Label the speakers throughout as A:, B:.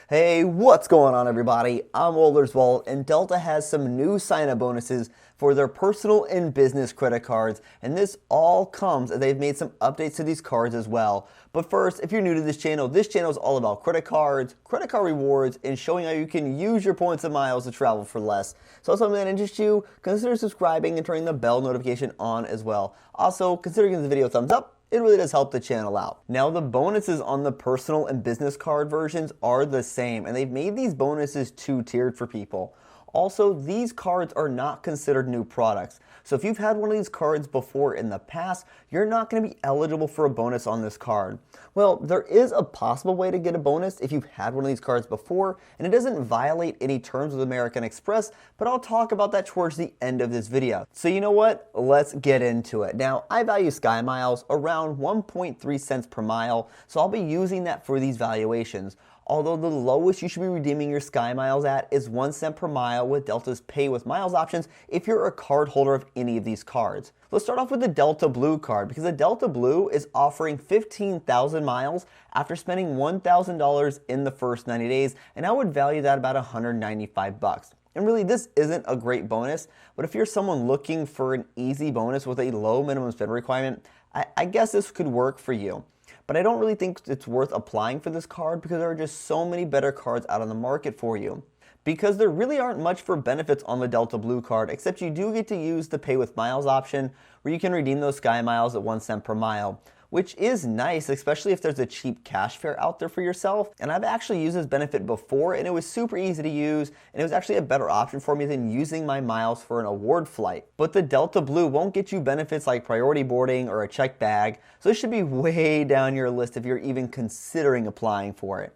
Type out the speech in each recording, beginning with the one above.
A: Hey, what's going on everybody? I'm Wolder's Vault, and Delta has some new sign-up bonuses for their personal and business credit cards, and this all comes as they've made some updates to these cards as well. But first, if you're new to this channel is all about credit cards, credit card rewards, and showing how you can use your points and miles to travel for less. So if something that interests you, consider subscribing and turning the bell notification on as well. Also, consider giving the video a thumbs up. It really does help the channel out. Now, the bonuses on the personal and business card versions are the same, and they've made these bonuses two-tiered for people. Also, these cards are not considered new products. So if you've had one of these cards before in the past, you're not going to be eligible for a bonus on this card. Well, there is a possible way to get a bonus if you've had one of these cards before, and it doesn't violate any terms with American Express, but I'll talk about that towards the end of this video. So you know what? Let's get into it. Now, I value Sky Miles around 1.3 cents per mile, so I'll be using that for these valuations. Although the lowest you should be redeeming your Sky Miles at is 1 cent per mile with Delta's Pay with Miles options if you're a card holder of any of these cards. Let's start off with the Delta Blue card, because the Delta Blue is offering 15,000 miles after spending $1,000 in the first 90 days, and I would value that about $195. And really, this isn't a great bonus, but if you're someone looking for an easy bonus with a low minimum spend requirement, I guess this could work for you. But I don't really think it's worth applying for this card because there are just so many better cards out on the market for you. Because there really aren't much for benefits on the Delta Blue card, except you do get to use the Pay with Miles option where you can redeem those Sky Miles at 1 cent per mile, which is nice, especially if there's a cheap cash fare out there for yourself. And I've actually used this benefit before, and it was super easy to use, and it was actually a better option for me than using my miles for an award flight. But the Delta Blue won't get you benefits like priority boarding or a checked bag, so it should be way down your list if you're even considering applying for it.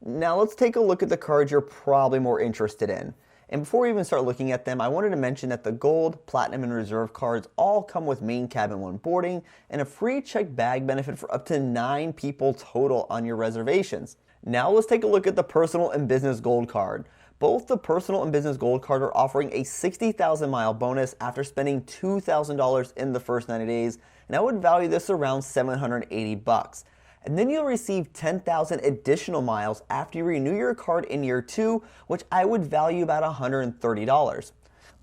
A: Now let's take a look at the cards you're probably more interested in. And before we even start looking at them, I wanted to mention that the Gold, Platinum, and Reserve cards all come with main cabin 1 boarding and a free checked bag benefit for up to 9 people total on your reservations. Now let's take a look at the Personal and Business Gold card. Both the Personal and Business Gold card are offering a 60,000 mile bonus after spending $2,000 in the first 90 days, and I would value this around $780. And then you'll receive 10,000 additional miles after you renew your card in year 2, which I would value about $130.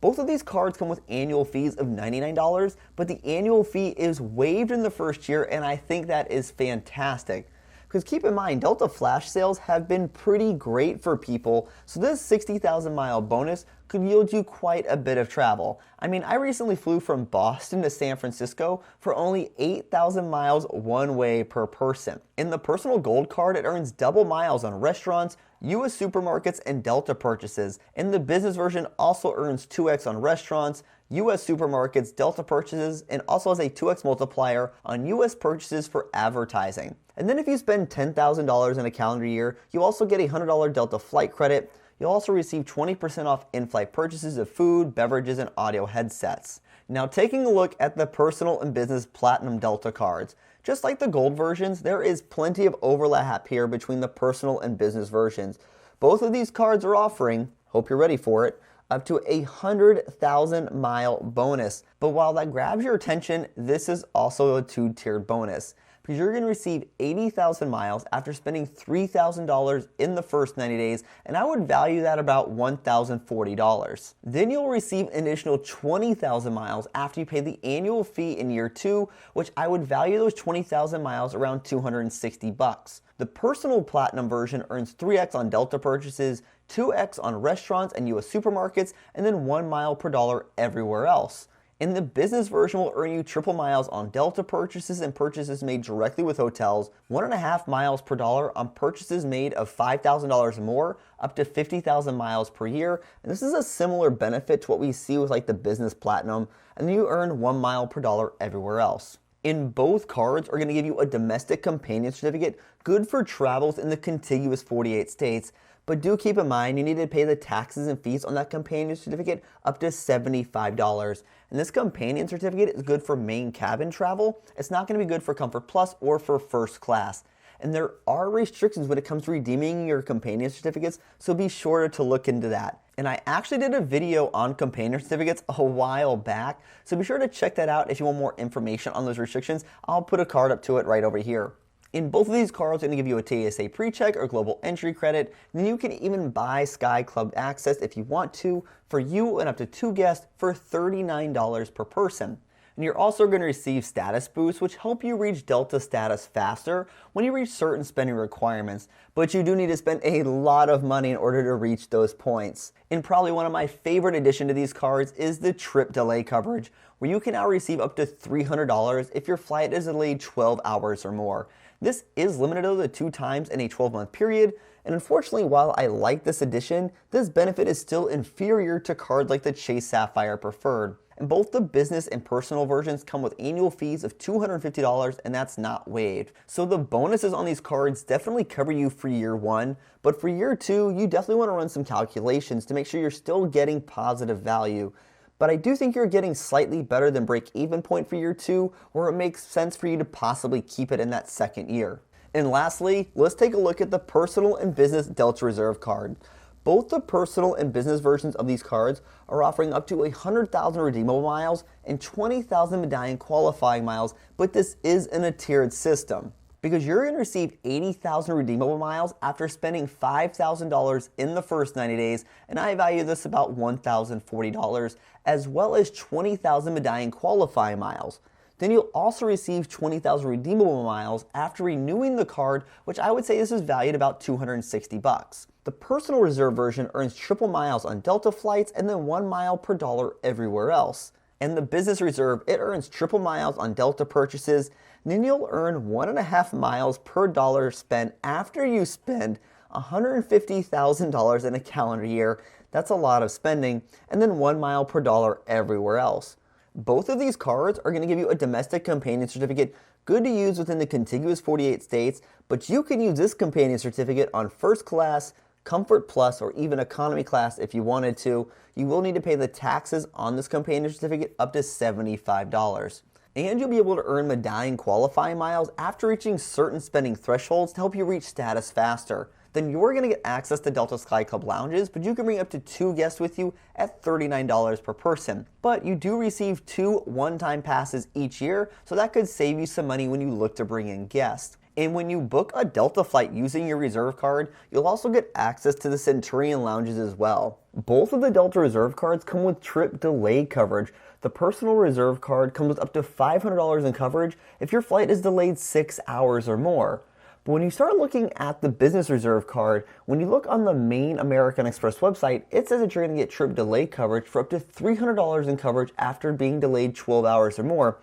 A: Both of these cards come with annual fees of $99, but the annual fee is waived in the first year, and I think that is fantastic. Because keep in mind, Delta flash sales have been pretty great for people, so this 60,000 mile bonus could yield you quite a bit of travel. I mean, I recently flew from Boston to San Francisco for only 8,000 miles one way per person. In the Personal Gold card, it earns double miles on restaurants, US supermarkets, and Delta purchases. And the business version also earns 2x on restaurants, US supermarkets, Delta purchases, and also has a 2x multiplier on US purchases for advertising. And then if you spend $10,000 in a calendar year, you also get a $100 Delta flight credit. You'll also receive 20% off in-flight purchases of food, beverages, and audio headsets. Now, taking a look at the Personal and Business Platinum Delta cards, just like the Gold versions, there is plenty of overlap here between the Personal and Business versions. Both of these cards are offering, hope you're ready for it, up to a 100,000 mile bonus. But while that grabs your attention, this is also a two-tiered bonus, because you're going to receive 80,000 miles after spending $3,000 in the first 90 days, and I would value that about $1,040. Then you'll receive an additional 20,000 miles after you pay the annual fee in year 2, which I would value those 20,000 miles around $260. The Personal Platinum version earns 3x on Delta purchases, 2x on restaurants and US supermarkets, and then 1 mile per dollar everywhere else. And the business version will earn you triple miles on Delta purchases and purchases made directly with hotels, 1.5 miles per dollar on purchases made of $5,000 or more, up to 50,000 miles per year. And this is a similar benefit to what we see with like the Business Platinum, and then you earn 1 mile per dollar everywhere else. In both cards are going to give you a domestic companion certificate, good for travels in the contiguous 48 states. But do keep in mind, you need to pay the taxes and fees on that companion certificate up to $75. And this companion certificate is good for main cabin travel. It's not going to be good for Comfort Plus or for first class. And there are restrictions when it comes to redeeming your companion certificates, so be sure to look into that. And I actually did a video on companion certificates a while back, so be sure to check that out if you want more information on those restrictions. I'll put a card up to it right over here. In both of these cards, are going to give you a TSA pre-check or global entry credit. Then you can even buy Sky Club access if you want to for you and up to 2 guests for $39 per person. And you're also going to receive status boosts, which help you reach Delta status faster when you reach certain spending requirements, but you do need to spend a lot of money in order to reach those points. And probably one of my favorite additions to these cards is the trip delay coverage, where you can now receive up to $300 if your flight is delayed 12 hours or more. This is limited though to 2 times in a 12-month period, and unfortunately, while I like this addition, this benefit is still inferior to cards like the Chase Sapphire Preferred. And both the business and personal versions come with annual fees of $250, and that's not waived. So the bonuses on these cards definitely cover you for year 1, but for year 2, you definitely want to run some calculations to make sure you're still getting positive value. But I do think you're getting slightly better than break-even point for year 2, where it makes sense for you to possibly keep it in that second year. And lastly, let's take a look at the personal and business Delta Reserve card. Both the personal and business versions of these cards are offering up to 100,000 redeemable miles and 20,000 medallion qualifying miles, but this is in a tiered system, because you're going to receive 80,000 redeemable miles after spending $5,000 in the first 90 days, and I value this about $1,040, as well as 20,000 medallion qualifying miles. Then you'll also receive 20,000 redeemable miles after renewing the card, which I would say this is valued about $260. The personal reserve version earns triple miles on Delta flights and then 1 mile per dollar everywhere else. And the business reserve, it earns triple miles on Delta purchases, and then you'll earn 1.5 miles per dollar spent after you spend $150,000 in a calendar year. That's a lot of spending, and then 1 mile per dollar everywhere else. Both of these cards are going to give you a domestic companion certificate, good to use within the contiguous 48 states, but you can use this companion certificate on first class, Comfort Plus, or even economy class if you wanted to. You will need to pay the taxes on this companion certificate up to $75. And you'll be able to earn medallion qualifying miles after reaching certain spending thresholds to help you reach status faster. Then you're going to get access to Delta Sky Club lounges, but you can bring up to 2 guests with you at $39 per person. But you do receive 2 one-time passes each year, so that could save you some money when you look to bring in guests. And when you book a Delta flight using your reserve card, you'll also get access to the Centurion lounges as well. Both of the Delta Reserve cards come with trip delay coverage. The personal reserve card comes with up to $500 in coverage if your flight is delayed 6 hours or more. But when you start looking at the business reserve card, when you look on the main American Express website, it says that you're going to get trip delay coverage for up to $300 in coverage after being delayed 12 hours or more.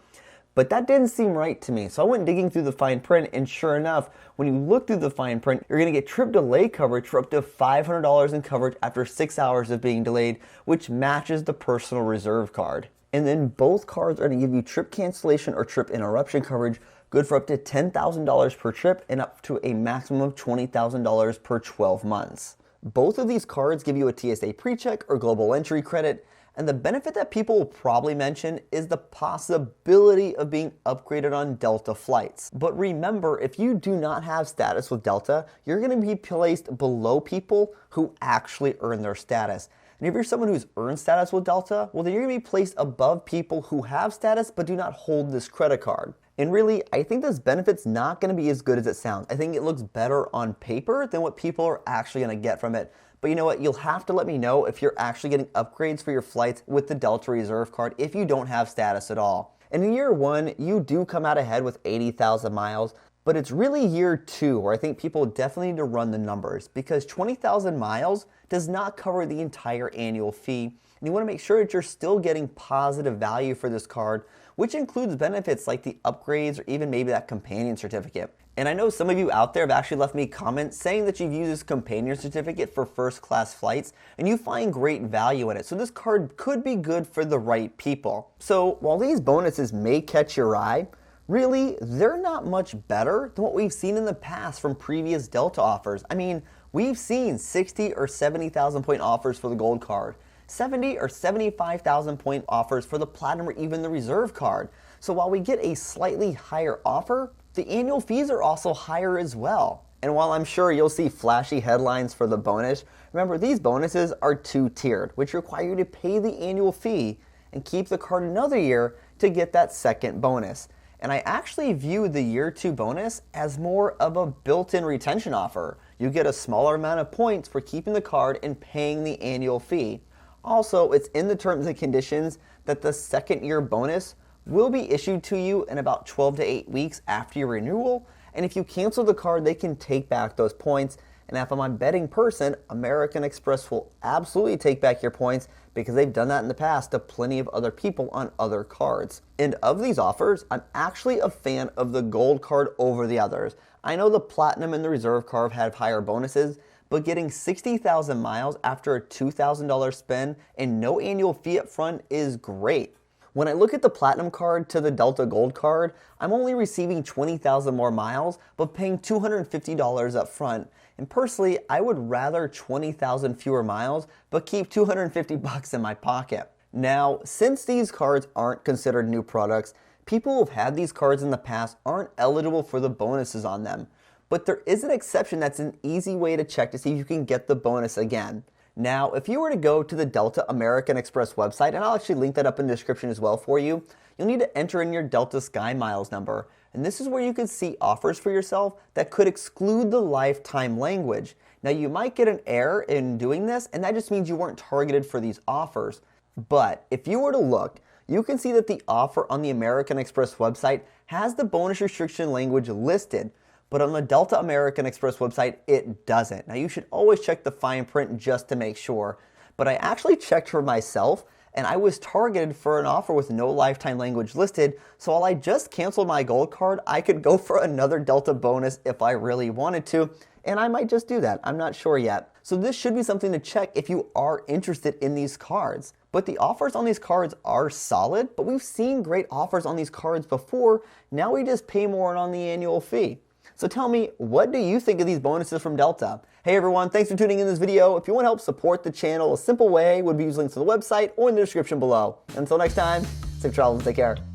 A: But that didn't seem right to me, so I went digging through the fine print, and sure enough, when you look through the fine print, you're going to get trip delay coverage for up to $500 in coverage after 6 hours of being delayed, which matches the personal reserve card. And then both cards are going to give you trip cancellation or trip interruption coverage, good for up to $10,000 per trip and up to a maximum of $20,000 per 12 months. Both of these cards give you a TSA pre-check or global entry credit, and the benefit that people will probably mention is the possibility of being upgraded on Delta flights. But remember, if you do not have status with Delta, you're going to be placed below people who actually earn their status. And if you're someone who's earned status with Delta, well, then you're going to be placed above people who have status but do not hold this credit card. And really, I think this benefit's not going to be as good as it sounds. I think it looks better on paper than what people are actually going to get from it. But you know what? You'll have to let me know if you're actually getting upgrades for your flights with the Delta Reserve card if you don't have status at all. And in year 1, you do come out ahead with 80,000 miles, but it's really year 2 where I think people definitely need to run the numbers, because 20,000 miles does not cover the entire annual fee. And you want to make sure that you're still getting positive value for this card, which includes benefits like the upgrades or even maybe that companion certificate. And I know some of you out there have actually left me comments saying that you've used this companion certificate for first class flights and you find great value in it. So this card could be good for the right people. So while these bonuses may catch your eye, really, they're not much better than what we've seen in the past from previous Delta offers. I mean, we've seen 60 or 70,000 point offers for the Gold card, 70 or 75,000 point offers for the Platinum or even the Reserve card. So while we get a slightly higher offer, the annual fees are also higher as well. And while I'm sure you'll see flashy headlines for the bonus, remember these bonuses are 2-tiered, which require you to pay the annual fee and keep the card another year to get that second bonus. And I actually view the year 2 bonus as more of a built-in retention offer. You get a smaller amount of points for keeping the card and paying the annual fee. Also, it's in the terms and conditions that the second year bonus will be issued to you in about 12 to 8 weeks after your renewal. And if you cancel the card, they can take back those points. And if I'm a betting person, American Express will absolutely take back your points because they've done that in the past to plenty of other people on other cards. And of these offers, I'm actually a fan of the Gold card over the others. I know the Platinum and the Reserve card have higher bonuses, but getting 60,000 miles after a $2,000 spend and no annual fee up front is great. When I look at the Platinum card to the Delta Gold card, I'm only receiving 20,000 more miles, but paying $250 up front. And personally, I would rather 20,000 fewer miles, but keep $250 in my pocket. Now, since these cards aren't considered new products, people who've had these cards in the past aren't eligible for the bonuses on them. But there is an exception that's an easy way to check to see if you can get the bonus again. Now, if you were to go to the Delta American Express website, and I'll actually link that up in the description as well for you, you'll need to enter in your Delta Sky Miles number. And this is where you can see offers for yourself that could exclude the lifetime language. Now, you might get an error in doing this, and that just means you weren't targeted for these offers. But if you were to look, you can see that the offer on the American Express website has the bonus restriction language listed. But on the Delta American Express website, it doesn't. Now, you should always check the fine print just to make sure. But I actually checked for myself, and I was targeted for an offer with no lifetime language listed. So while I just canceled my Gold card, I could go for another Delta bonus if I really wanted to. And I might just do that. I'm not sure yet. So this should be something to check if you are interested in these cards. But the offers on these cards are solid, but we've seen great offers on these cards before. Now we just pay more on the annual fee. So tell me, what do you think of these bonuses from Delta? Hey everyone, thanks for tuning in this video. If you want to help support the channel, a simple way would be use links to the website or in the description below. Until next time, safe travels and take care.